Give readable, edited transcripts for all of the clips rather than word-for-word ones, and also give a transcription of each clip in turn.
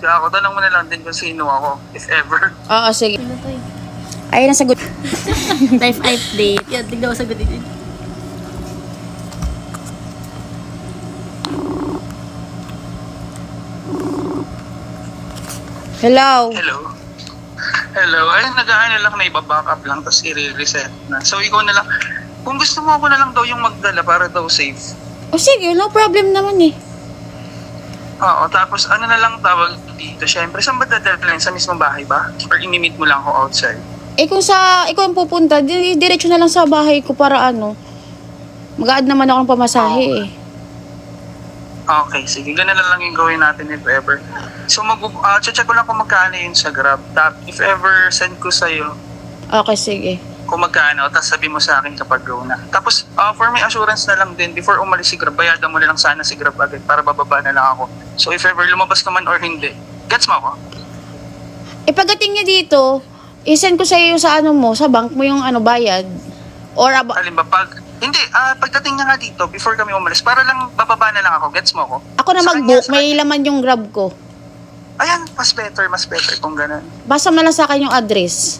Kaya ako, tanong mo na lang din kung sino ako, if ever. Oo, sige. Ano to eh? Ayun ang sagot. Life update. Yan, tignan ko sagutin yun. Hello. Hello? Hello? Ayun, nag-ano lang na iba-backup lang, tapos i-reset na. So, ikaw na lang. Kung gusto mo, ako na lang daw yung magdala para daw safe. O sige, no problem naman eh. Oo, tapos ano na lang tawag dito? Siyempre, saan ba dadalhin? Sa mismong bahay ba? Or inimit mo lang ako outside? Eh kung sa ikaw ang pupunta, diretso na lang sa bahay ko para ano. Mag-add naman ako ng pamasahe eh. Okay, sige. Ganun na lang yung gawin natin if ever. So, check ko lang kung magkano yun sa Grab. If ever, send ko sa'yo Okay, sige. kung magkano, tapos sabi mo sa akin kapag go na. Tapos, for my assurance na lang din, before umalis si Grab, bayadan mo na lang sana si Grab agad para bababa na lang ako. So, if ever lumabas ka man or hindi, gets mo ako? Eh pagdating niya dito, i-send ko sa iyo sa ano mo, sa bank mo yung ano bayad. Or Alin ba, pagdating niya nga dito, before kami umalis, para lang bababa na lang ako, gets mo ako? ako na Sa mag-book, kanya, may laman yung Grab ko. Ayan, mas better kung ganun. Basta mo na lang sa akin yung address.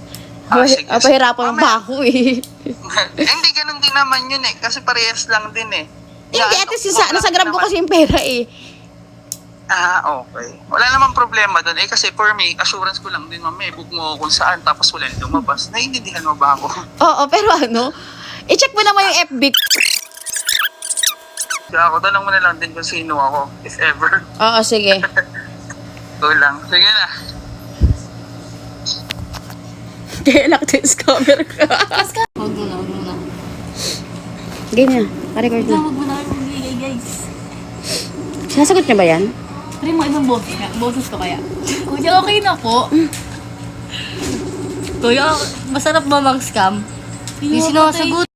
Sige. Pahirapan Mamaya. pa ako eh. Hindi, ganun din naman yun eh. Kasi parehas lang din eh. Hindi, at least nasa Grab ko kasi yung pera eh. Okay. Wala namang problema doon. Kasi for me, assurance ko lang din, mami, book mo kung saan, tapos wala lumabas. Naiintindihan mo ba ako? Oo, pero ano, i-check mo naman yung FB. Kaya ako, tanong mo na lang din kung sino ako, if ever. Oo, sige. Ito lang. Sige na. Kaya lang yung scammer ka. Huwag muna, huwag muna. Ganyan, pa-record na. Huwag muna kayo magigay, guys. Sinasagot niya ba yan? Try mo ibang boses nga. Boses ko kaya. Kuya, okay na po. Kuya, masarap ba mang scam? Hindi sinasagot.